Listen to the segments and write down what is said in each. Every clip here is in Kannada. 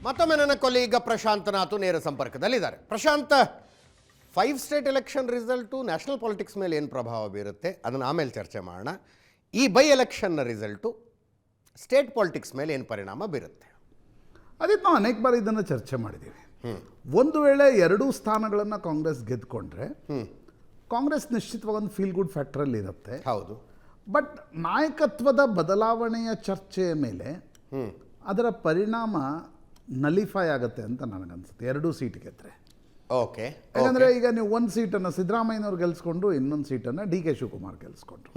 ಮತ್ತೊಮ್ಮೆ ನನ್ನ ಕೊಲೀಗ ಪ್ರಶಾಂತ್ ನಾಥು ನೇರ ಸಂಪರ್ಕದಲ್ಲಿದ್ದಾರೆ. Prashant, 5 state election result national politics ಮೇಲೆ ಏನು ಪ್ರಭಾವ ಬೀರುತ್ತೆ ಅದನ್ನು ಆಮೇಲೆ ಚರ್ಚೆ ಮಾಡೋಣ. ಈ ಬೈ ಎಲೆಕ್ಷನ್ನ ರಿಸಲ್ಟು ಸ್ಟೇಟ್ ಪಾಲಿಟಿಕ್ಸ್ ಮೇಲೆ ಏನು ಪರಿಣಾಮ ಬೀರುತ್ತೆ? ಅದಕ್ಕೆ ನಾವು ಅನೇಕ ಬಾರಿ ಇದನ್ನು ಚರ್ಚೆ ಮಾಡಿದ್ದೀವಿ. ಒಂದು ವೇಳೆ 2 ಸ್ಥಾನಗಳನ್ನು ಕಾಂಗ್ರೆಸ್ ಗೆದ್ದುಕೊಂಡ್ರೆ ಕಾಂಗ್ರೆಸ್ ನಿಶ್ಚಿತವಾಗಿ ಒಂದು ಫೀಲ್ ಗುಡ್ ಫ್ಯಾಕ್ಟರಲ್ಲಿ ಇರುತ್ತೆ. ಹೌದು. ಬಟ್ ನಾಯಕತ್ವದ ಬದಲಾವಣೆಯ ಚರ್ಚೆಯ ಮೇಲೆ ಅದರ ಪರಿಣಾಮ ನಲಿಫೈ ಆಗುತ್ತೆ ಅಂತ ನನಗನ್ಸುತ್ತೆ 2 ಸೀಟ್ ಗೆದ್ದರೆ. ಓಕೆ. ಯಾಕಂದರೆ ಈಗ ನೀವು 1 ಸೀಟನ್ನು ಸಿದ್ದರಾಮಯ್ಯನವ್ರು ಗೆಲ್ಸ್ಕೊಂಡು ಇನ್ನೊಂದು ಸೀಟನ್ನು ಡಿ ಕೆ ಶಿವಕುಮಾರ್ ಗೆಲ್ಸ್ಕೊಂಡ್ರು.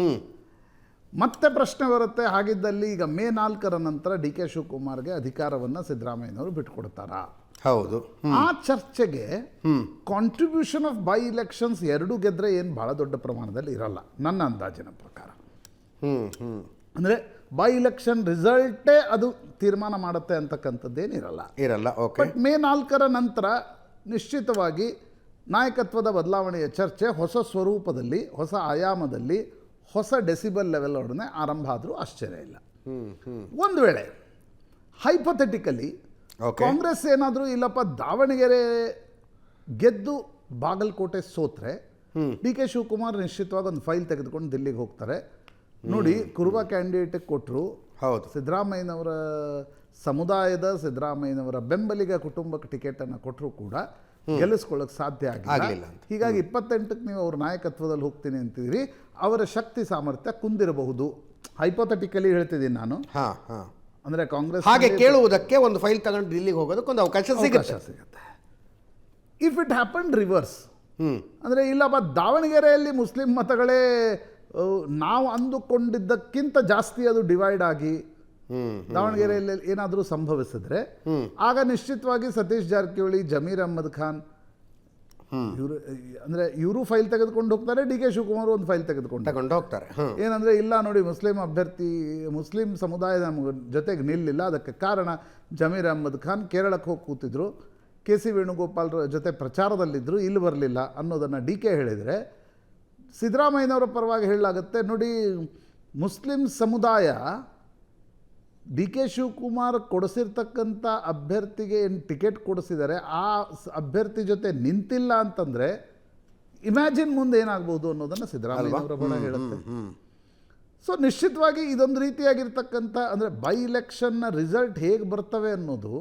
ಮತ್ತೆ ಪ್ರಶ್ನೆ ಬರುತ್ತೆ, ಹಾಗಿದ್ದಲ್ಲಿ ಈಗ ಮೇ 4ರ ನಂತರ ಡಿ ಕೆ ಶಿವಕುಮಾರ್ಗೆ ಅಧಿಕಾರವನ್ನು ಸಿದ್ದರಾಮಯ್ಯನವರು ಬಿಟ್ಕೊಡ್ತಾರಾ? ಹೌದು. ಆ ಚರ್ಚೆಗೆ ಕಾಂಟ್ರಿಬ್ಯೂಷನ್ ಆಫ್ ಬೈ ಎಲೆಕ್ಷನ್ಸ್ 2 ಗೆದ್ರೆ ಏನು ಬಹಳ ದೊಡ್ಡ ಪ್ರಮಾಣದಲ್ಲಿ ಇರಲ್ಲ ನನ್ನ ಅಂದಾಜಿನ ಪ್ರಕಾರ. ಅಂದರೆ ಬೈ ಎಲೆಕ್ಷನ್ ರಿಸಲ್ಟೇ ಅದು ತೀರ್ಮಾನ ಮಾಡುತ್ತೆ ಅಂತಕ್ಕಂಥದ್ದೇನಿರಲ್ಲ. ಬಟ್ ಮೇ 4ರ ನಂತರ ನಿಶ್ಚಿತವಾಗಿ ನಾಯಕತ್ವದ ಬದಲಾವಣೆಯ ಚರ್ಚೆ ಹೊಸ ಸ್ವರೂಪದಲ್ಲಿ, ಹೊಸ ಆಯಾಮದಲ್ಲಿ, ಹೊಸ ಡೆಸಿಬಲ್ ಲೆವೆಲ್ ಒಡನೆ ಆರಂಭ ಆದರೂ ಆಶ್ಚರ್ಯ ಇಲ್ಲ. ಒಂದು ವೇಳೆ ಹೈಪೊಥೆಟಿಕಲಿ ಕಾಂಗ್ರೆಸ್ ಏನಾದರೂ ಇಲ್ಲಪ್ಪ ದಾವಣಗೆರೆ ಗೆದ್ದು ಬಾಗಲಕೋಟೆ ಸೋತ್ರೆ ಡಿ ಕೆ ಶಿವಕುಮಾರ್ ನಿಶ್ಚಿತವಾಗಿ ಒಂದು ಫೈಲ್ ತೆಗೆದುಕೊಂಡು ದಿಲ್ಲಿಗೆ ಹೋಗ್ತಾರೆ. ನೋಡಿ, ಕುರುಬ ಕ್ಯಾಂಡಿಡೇಟಿಗೆ ಕೊಟ್ಟರು. ಹೌದು, ಸಿದ್ದರಾಮಯ್ಯನವರ ಸಮುದಾಯದ, ಸಿದ್ದರಾಮಯ್ಯನವರ ಬೆಂಬಲಿಗ ಕುಟುಂಬಕ್ಕೆ ಟಿಕೆಟನ್ನು ಕೊಟ್ಟರು ಕೂಡ ಗೆಲ್ಲಿಸ್ಕೊಳ್ಳೋಕೆ ಸಾಧ್ಯ ಆಗಿಲ್ಲ. ಹೀಗಾಗಿ 28ಕ್ಕೆ ನೀವು ಅವ್ರ ನಾಯಕತ್ವದಲ್ಲಿ ಹೋಗ್ತೀನಿ ಅಂತಿದ್ರಿ, ಅವರ ಶಕ್ತಿ ಸಾಮರ್ಥ್ಯ ಕುಂದಿರಬಹುದು. ಹೈಪೋಥೆಟಿಕಲಿ ಹೇಳ್ತಿದ್ದೀನಿ ನಾನು. ಅಂದರೆ ಕಾಂಗ್ರೆಸ್ ಹಾಗೆ ಕೇಳುವುದಕ್ಕೆ ಒಂದು ಫೈಲ್ ತಗೊಂಡು ದಿಲ್ಲಿಗೆ ಹೋಗೋದಕ್ಕೆ ಒಂದು ಅವಕಾಶ ಸಿಗುತ್ತೆ. ಇಫ್ ಇಟ್ ಹ್ಯಾಪನ್ ರಿವರ್ಸ್, ಅಂದರೆ ಇಲ್ಲಪ್ಪ ದಾವಣಗೆರೆಯಲ್ಲಿ ಮುಸ್ಲಿಂ ಮತಗಳೇ ನಾವು ಅಂದುಕೊಂಡಿದ್ದಕ್ಕಿಂತ ಜಾಸ್ತಿ ಅದು ಡಿವೈಡ್ ಆಗಿ ದಾವಣಗೆರೆಯಲ್ಲಿ ಏನಾದರೂ ಸಂಭವಿಸಿದ್ರೆ ಆಗ ನಿಶ್ಚಿತವಾಗಿ ಸತೀಶ್ ಜಾರಕಿಹೊಳಿ, ಜಮೀರ್ ಅಹ್ಮದ್ ಖಾನ್ ಇವರು ಫೈಲ್ ತೆಗೆದುಕೊಂಡು ಹೋಗ್ತಾರೆ. ಡಿ ಕೆ ಶಿವಕುಮಾರ್ ಒಂದು ಫೈಲ್ ತೆಗೆದುಕೊಂಡು ಹೋಗ್ತಾರೆ. ಏನಂದ್ರೆ, ಇಲ್ಲ ನೋಡಿ, ಮುಸ್ಲಿಂ ಸಮುದಾಯದ ಜೊತೆಗೆ ನಿಲ್ಲಿಲ್ಲ, ಅದಕ್ಕೆ ಕಾರಣ ಜಮೀರ್ ಅಹ್ಮದ್ ಖಾನ್ ಕೇರಳಕ್ಕೆ ಹೋಗಿ ಕೂತಿದ್ರು, ಕೆ ಸಿ ವೇಣುಗೋಪಾಲ್ ಜೊತೆ ಪ್ರಚಾರದಲ್ಲಿದ್ದರು, ಇಲ್ಲಿ ಬರಲಿಲ್ಲ ಅನ್ನೋದನ್ನು ಡಿ ಕೆ ಹೇಳಿದರೆ, ಸಿದ್ದರಾಮಯ್ಯನವರ ಪರವಾಗಿ ಹೇಳಲಾಗುತ್ತೆ, ನೋಡಿ, ಮುಸ್ಲಿಂ ಸಮುದಾಯ ಡಿ ಕೆ ಶಿವಕುಮಾರ್ ಕೊಡಿಸಿರ್ತಕ್ಕಂಥ ಅಭ್ಯರ್ಥಿಗೆ ಏನು ಟಿಕೆಟ್ ಕೊಡಿಸಿದ್ದಾರೆ, ಆ ಅಭ್ಯರ್ಥಿ ಜೊತೆ ನಿಂತಿಲ್ಲ ಅಂತಂದರೆ ಇಮ್ಯಾಜಿನ್ ಮುಂದೆ ಏನಾಗ್ಬೋದು ಅನ್ನೋದನ್ನು ಸಿದ್ದರಾಮಯ್ಯನವರ ಬಣ ಹೇಳುತ್ತೆ. ಸೊ ನಿಶ್ಚಿತವಾಗಿ ಇದೊಂದು ರೀತಿಯಾಗಿರ್ತಕ್ಕಂಥ, ಅಂದರೆ ಬೈ ಎಲೆಕ್ಷನ್ನ ರಿಸಲ್ಟ್ ಹೇಗೆ ಬರ್ತವೆ ಅನ್ನೋದು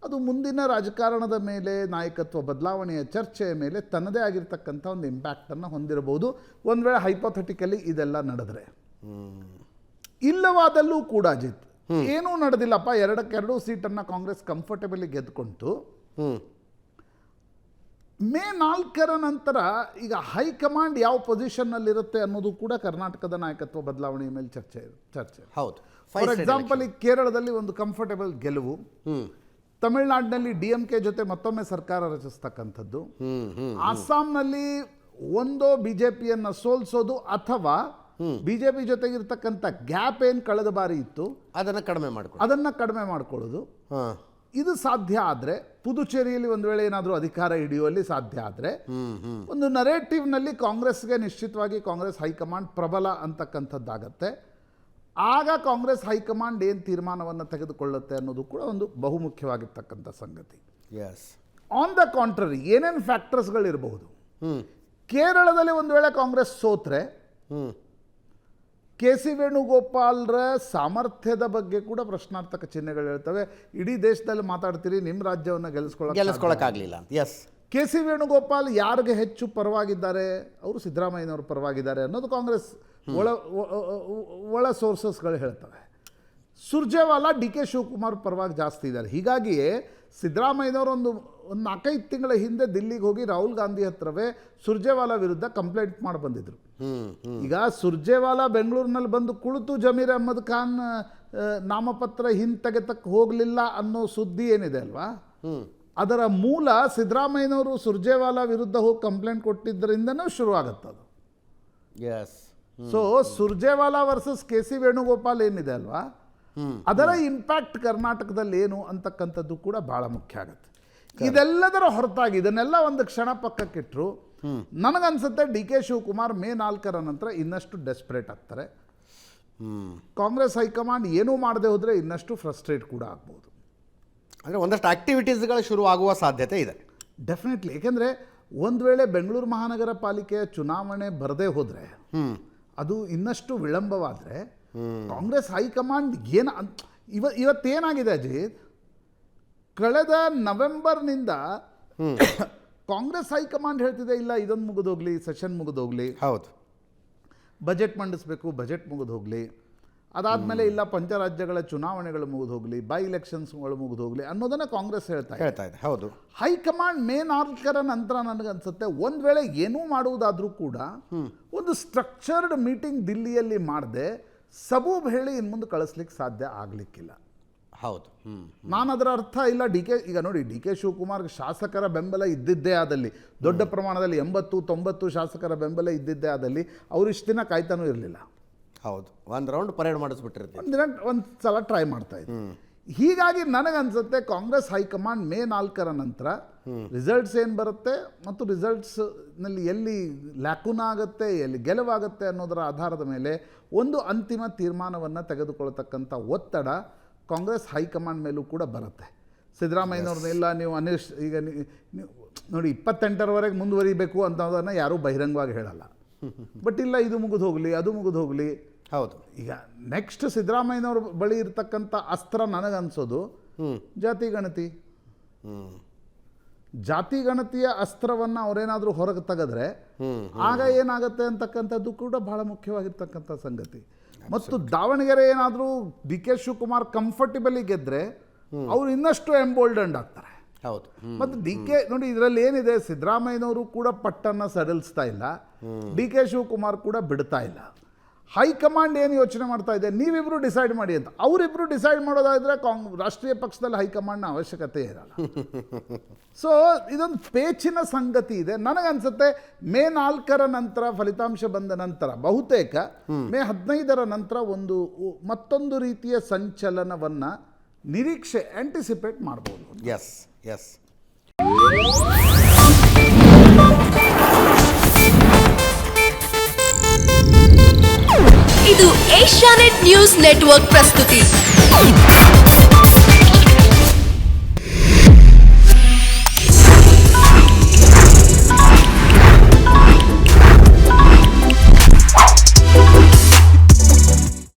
ಅದು ಮುಂದಿನ ರಾಜಕಾರಣದ ಮೇಲೆ, ನಾಯಕತ್ವ ಬದಲಾವಣೆಯ ಚರ್ಚೆಯ ಮೇಲೆ ತನ್ನದೇ ಆಗಿರ್ತಕ್ಕಂಥ ಒಂದು ಇಂಪ್ಯಾಕ್ಟನ್ನು ಹೊಂದಿರಬಹುದು. ಒಂದು ವೇಳೆ ಹೈಪೋಥೆಟಿಕಲಿ ಇದೆಲ್ಲ ನಡೆದರೆ. ಇಲ್ಲವಾದಲ್ಲೂ ಕೂಡ ಅಜಿತ್, ಏನೂ ನಡೆದಿಲ್ಲಪ್ಪ, 2 ಸೀಟನ್ನು ಕಾಂಗ್ರೆಸ್ ಕಂಫರ್ಟಬಲಿ ಗೆದ್ದುಕೊಂತು. ಮೇ 4ರ ನಂತರ ಈಗ ಹೈಕಮಾಂಡ್ ಯಾವ ಪೊಸಿಷನ್ನಲ್ಲಿರುತ್ತೆ ಅನ್ನೋದು ಕೂಡ ಕರ್ನಾಟಕದ ನಾಯಕತ್ವ ಬದಲಾವಣೆಯ ಮೇಲೆ ಚರ್ಚೆ. ಹೌದು. ಫಾರ್ ಎಕ್ಸಾಂಪಲ್, ಈ ಕೇರಳದಲ್ಲಿ ಒಂದು ಕಂಫರ್ಟಬಲ್ ಗೆಲುವು, ತಮಿಳುನಾಡಿನಲ್ಲಿ DMK ಜೊತೆ ಮತ್ತೊಮ್ಮೆ ಸರ್ಕಾರ ರಚಿಸ್ತಕ್ಕಂಥದ್ದು, ಅಸ್ಸಾಂನಲ್ಲಿ ಒಂದೋ ಬಿಜೆಪಿಯನ್ನು ಸೋಲಿಸೋದು ಅಥವಾ ಬಿಜೆಪಿ ಜೊತೆಗಿರ್ತಕ್ಕಂಥ ಗ್ಯಾಪ್ ಏನು ಕಳೆದ ಬಾರಿ ಇತ್ತು ಅದನ್ನು ಕಡಿಮೆ ಮಾಡ್ಕೊಳ್ಳೋದು. ಇದು ಸಾಧ್ಯ ಆದರೆ, ಪುದುಚೇರಿಯಲ್ಲಿ ಒಂದು ವೇಳೆ ಏನಾದರೂ ಅಧಿಕಾರ ಹಿಡಿಯುವಲ್ಲಿ ಸಾಧ್ಯ ಆದರೆ, ಒಂದು ನರೇಟಿವ್ನಲ್ಲಿ ಕಾಂಗ್ರೆಸ್ಗೆ ನಿಶ್ಚಿತವಾಗಿ ಕಾಂಗ್ರೆಸ್ ಹೈಕಮಾಂಡ್ ಪ್ರಬಲ ಅಂತಕ್ಕಂಥದ್ದಾಗತ್ತೆ. ಆಗ ಕಾಂಗ್ರೆಸ್ ಹೈಕಮಾಂಡ್ ಏನು ತೀರ್ಮಾನವನ್ನು ತೆಗೆದುಕೊಳ್ಳುತ್ತೆ ಅನ್ನೋದು ಕೂಡ ಒಂದು ಬಹುಮುಖ್ಯವಾಗಿರ್ತಕ್ಕಂಥ ಸಂಗತಿ. ಆನ್ ದ ಕಾಂಟ್ರರಿ, ಏನೇನು ಫ್ಯಾಕ್ಟರ್ಸ್ಗಳಿರಬಹುದು. ಕೇರಳದಲ್ಲಿ ಒಂದು ವೇಳೆ ಕಾಂಗ್ರೆಸ್ ಸೋತ್ರೆ ಕೆ ಸಿ ವೇಣುಗೋಪಾಲ್ರ ಸಾಮರ್ಥ್ಯದ ಬಗ್ಗೆ ಕೂಡ ಪ್ರಶ್ನಾರ್ಥಕ ಚಿಹ್ನೆಗಳು ಹೇಳ್ತವೆ. ಇಡೀ ದೇಶದಲ್ಲಿ ಮಾತಾಡ್ತೀರಿ, ನಿಮ್ಮ ರಾಜ್ಯವನ್ನು ಗೆಲ್ಲಿಸ್ಕೊಳ್ಳೋಕ್ಕಾಗಲಿಲ್ಲ. ಕೆ ಸಿ ವೇಣುಗೋಪಾಲ್ ಯಾರಿಗೆ ಹೆಚ್ಚು ಪರವಾಗಿದ್ದಾರೆ, ಅವರು ಸಿದ್ದರಾಮಯ್ಯನವರು ಪರವಾಗಿದ್ದಾರೆ ಅನ್ನೋದು ಕಾಂಗ್ರೆಸ್ ಒಳ ಸೋರ್ಸಸ್ಗಳು ಹೇಳ್ತವೆ. ಸುರ್ಜೇವಾಲಾ ಡಿ ಕೆ ಶಿವಕುಮಾರ್ ಪರವಾಗಿ ಜಾಸ್ತಿ ಇದ್ದಾರೆ. ಹೀಗಾಗಿಯೇ ಸಿದ್ದರಾಮಯ್ಯನವರು ಒಂದು 4-5 ತಿಂಗಳ ಹಿಂದೆ ದಿಲ್ಲಿಗೆ ಹೋಗಿ ರಾಹುಲ್ ಗಾಂಧಿ ಹತ್ರವೇ ಸುರ್ಜೇವಾಲಾ ವಿರುದ್ಧ ಕಂಪ್ಲೇಂಟ್ ಮಾಡಿ ಬಂದಿದ್ರು. ಈಗ ಸುರ್ಜೇವಾಲಾ ಬೆಂಗಳೂರಿನಲ್ಲಿ ಬಂದು ಕುಳಿತು ಜಮೀರ್ ಅಹ್ಮದ್ ಖಾನ್ ನಾಮಪತ್ರ ಹಿಂತೆಗೆತಕ್ಕೆ ಹೋಗಲಿಲ್ಲ ಅನ್ನೋ ಸುದ್ದಿ ಏನಿದೆ ಅಲ್ವಾ, ಅದರ ಮೂಲ ಸಿದ್ದರಾಮಯ್ಯನವರು ಸುರ್ಜೇವಾಲಾ ವಿರುದ್ಧ ಹೋಗಿ ಕಂಪ್ಲೇಂಟ್ ಕೊಟ್ಟಿದ್ದರಿಂದನೂ ಶುರುವಾಗುತ್ತದು. So Surjewala versus K C Venugopal ಏನಿದೆ ಅಲ್ವಾ, ಅದರ ಇಂಪ್ಯಾಕ್ಟ್ ಕರ್ನಾಟಕದಲ್ಲಿ ಏನು ಅಂತಕ್ಕಂಥದ್ದು ಕೂಡ ಬಹಳ ಮುಖ್ಯ ಆಗುತ್ತೆ. ಇದೆಲ್ಲದರ ಹೊರತಾಗಿ ಇದನ್ನೆಲ್ಲ ಒಂದು ಕ್ಷಣ ಪಕ್ಕಕ್ಕಿಟ್ಟರು ನನಗನ್ಸುತ್ತೆ ಡಿ ಕೆ ಶಿವಕುಮಾರ್ ಮೇ 4ರ ನಂತರ ಇನ್ನಷ್ಟು ಡೆಸ್ಪರೇಟ್ ಆಗ್ತಾರೆ. ಕಾಂಗ್ರೆಸ್ ಹೈಕಮಾಂಡ್ ಏನೂ ಮಾಡದೆ ಹೋದರೆ ಇನ್ನಷ್ಟು ಫ್ರಸ್ಟ್ರೇಟ್ ಕೂಡ ಆಗ್ಬೋದು. ಅಂದರೆ ಒಂದಷ್ಟು ಆಕ್ಟಿವಿಟೀಸ್ಗಳು ಶುರುವಾಗುವ ಸಾಧ್ಯತೆ ಇದೆ. ಡೆಫಿನೆಟ್ಲಿ. ಏಕೆಂದರೆ ಒಂದು ವೇಳೆ ಬೆಂಗಳೂರು ಮಹಾನಗರ ಪಾಲಿಕೆಯ ಚುನಾವಣೆ ಬರದೇ ಹೋದರೆ, ಅದು ಇನ್ನಷ್ಟು ವಿಳಂಬವಾದರೆ ಕಾಂಗ್ರೆಸ್ ಹೈಕಮಾಂಡ್ ಇವತ್ತೇನಾಗಿದೆ ಅಜಿತ್, ಕಳೆದ ನವೆಂಬರ್ನಿಂದ ಕಾಂಗ್ರೆಸ್ ಹೈಕಮಾಂಡ್ ಹೇಳ್ತಿದೆ ಇಲ್ಲ ಇದೊಂದು ಮುಗಿದೋಗ್ಲಿ, ಸೆಷನ್ ಮುಗಿದೋಗ್ಲಿ, ಹೌದು, ಬಜೆಟ್ ಮಂಡಿಸಬೇಕು, ಬಜೆಟ್ ಮುಗಿದು ಹೋಗಲಿ, ಅದಾದಮೇಲೆ ಇಲ್ಲ ಪಂಚರಾಜ್ಯಗಳ ಚುನಾವಣೆಗಳು ಮುಗಿದು ಹೋಗಲಿ, ಬೈ ಎಲೆಕ್ಷನ್ಸ್ಗಳು ಮುಗಿದು ಹೋಗಲಿ ಅನ್ನೋದನ್ನು ಕಾಂಗ್ರೆಸ್ ಹೇಳ್ತಾ ಇದೆ. ಹೌದು, ಹೈಕಮಾಂಡ್ ಮೇ 4ರ ನಂತರ ನನಗನ್ಸುತ್ತೆ ಒಂದು ವೇಳೆ ಏನೂ ಮಾಡುವುದಾದರೂ ಕೂಡ ಒಂದು ಸ್ಟ್ರಕ್ಚರ್ಡ್ ಮೀಟಿಂಗ್ ದಿಲ್ಲಿಯಲ್ಲಿ ಮಾಡದೆ ಸಬೂಬ್ ಹೇಳಿ ಇನ್ನು ಮುಂದೆ ಕಳಿಸ್ಲಿಕ್ಕೆ ಸಾಧ್ಯ ಆಗಲಿಕ್ಕಿಲ್ಲ. ಹೌದು. ನಾನು ಅದರ ಅರ್ಥ ಇಲ್ಲ ಈಗ ನೋಡಿ ಡಿ ಕೆ ಶಿವಕುಮಾರ್ಗೆ ಶಾಸಕರ ಬೆಂಬಲ ಇದ್ದಿದ್ದೇ ಆದಲ್ಲಿ, ದೊಡ್ಡ ಪ್ರಮಾಣದಲ್ಲಿ 80-90 ಶಾಸಕರ ಬೆಂಬಲ ಇದ್ದಿದ್ದೇ ಆದಲ್ಲಿ ಅವ್ರು ಇಷ್ಟು ದಿನ ಕಾಯ್ತಾನೂ ಇರಲಿಲ್ಲ. ಹೌದು, ಒಂದು ರೌಂಡ್ ಪರೇಡ್ ಮಾಡಿಸ್ಬಿಟ್ಟಿರ್ತೀವಿ, ಒಂದು ಸಲ ಟ್ರೈ ಮಾಡ್ತಾ ಇದ್ದೆ. ಹೀಗಾಗಿ ನನಗನ್ಸುತ್ತೆ ಕಾಂಗ್ರೆಸ್ ಹೈಕಮಾಂಡ್ ಮೇ 4ರ ನಂತರ ರಿಸಲ್ಟ್ಸ್ ಏನು ಬರುತ್ತೆ ಮತ್ತು ರಿಸಲ್ಟ್ಸ್ನಲ್ಲಿ ಎಲ್ಲಿ ಲ್ಯಾಕೂನ ಆಗುತ್ತೆ, ಎಲ್ಲಿ ಗೆಲುವಾಗುತ್ತೆ ಅನ್ನೋದರ ಆಧಾರದ ಮೇಲೆ ಒಂದು ಅಂತಿಮ ತೀರ್ಮಾನವನ್ನು ತೆಗೆದುಕೊಳ್ತಕ್ಕಂಥ ಒತ್ತಡ ಕಾಂಗ್ರೆಸ್ ಹೈಕಮಾಂಡ್ ಮೇಲೂ ಕೂಡ ಬರುತ್ತೆ. ಸಿದ್ದರಾಮಯ್ಯನವ್ರನ್ನೆಲ್ಲ ನೀವು ಈಗ ನೀವು ನೋಡಿ 28ರವರೆಗೆ ಮುಂದುವರಿಬೇಕು ಅನ್ನೋದನ್ನು ಯಾರೂ ಬಹಿರಂಗವಾಗಿ ಹೇಳಲ್ಲ. ಬಟ್ ಇಲ್ಲ ಇದು ಮುಗಿದು ಹೋಗಲಿ, ಅದು ಮುಗಿದು ಹೋಗಲಿ. ಹೌದು, ಈಗ ನೆಕ್ಸ್ಟ್ ಸಿದ್ದರಾಮಯ್ಯನವ್ರ ಬಳಿ ಇರ್ತಕ್ಕಂಥ ಅಸ್ತ್ರ ನನಗನ್ಸೋದು ಜಾತಿ ಗಣತಿ. ಜಾತಿ ಗಣತಿಯ ಅಸ್ತ್ರವನ್ನು ಅವರೇನಾದರೂ ಹೊರಗೆ ತೆಗೆದ್ರೆ ಆಗ ಏನಾಗುತ್ತೆ ಅಂತಕ್ಕಂಥದ್ದು ಕೂಡ ಬಹಳ ಮುಖ್ಯವಾಗಿರ್ತಕ್ಕಂಥ ಸಂಗತಿ. ಮತ್ತು ದಾವಣಗೆರೆ ಏನಾದರೂ ಡಿ ಕೆ ಶಿವಕುಮಾರ್ ಕಂಫರ್ಟಬಲಿ ಗೆದ್ದರೆ ಅವರು ಇನ್ನಷ್ಟು ಎಂಬೋಲ್ಡನ್ಡ್ ಆಗ್ತಾರೆ. ಹೌದು. ಮತ್ತು ಡಿ ಕೆ ನೋಡಿ ಇದರಲ್ಲಿ ಏನಿದೆ, ಸಿದ್ದರಾಮಯ್ಯನವರು ಕೂಡ ಪಟ್ಟನ್ನು ಸಡಿಲಿಸ್ತಾ ಇಲ್ಲ, ಡಿ ಕೆ ಶಿವಕುಮಾರ್ ಕೂಡ ಬಿಡ್ತಾ ಇಲ್ಲ. ಹೈಕಮಾಂಡ್ ಏನು ಯೋಚನೆ ಮಾಡ್ತಾ ಇದೆ, ನೀವಿಬ್ಬರು ಡಿಸೈಡ್ ಮಾಡಿ ಅಂತ. ಅವರಿಬ್ಬರು ಡಿಸೈಡ್ ಮಾಡೋದಾದರೆ ರಾಷ್ಟ್ರೀಯ ಪಕ್ಷದಲ್ಲಿ ಹೈಕಮಾಂಡ್ನ ಅವಶ್ಯಕತೆ ಇರಲ್ಲ. ಸೊ ಇದೊಂದು ಪೇಚಿನ ಸಂಗತಿ ಇದೆ. ನನಗನ್ಸುತ್ತೆ ಮೇ 4ರ ನಂತರ ಫಲಿತಾಂಶ ಬಂದ ನಂತರ ಬಹುತೇಕ ಮೇ 15ರ ನಂತರ ಮತ್ತೊಂದು ರೀತಿಯ ಸಂಚಲನವನ್ನು ನಿರೀಕ್ಷೆ ಆಂಟಿಸಿಪೇಟ್ ಮಾಡ್ಬೋದು. ಎಸ್ ಎಸ್. ಇದು ಏಷ್ಯಾನೆಟ್ ನ್ಯೂಸ್ ನೆಟ್ವರ್ಕ್ ಪ್ರಸ್ತುತಿ.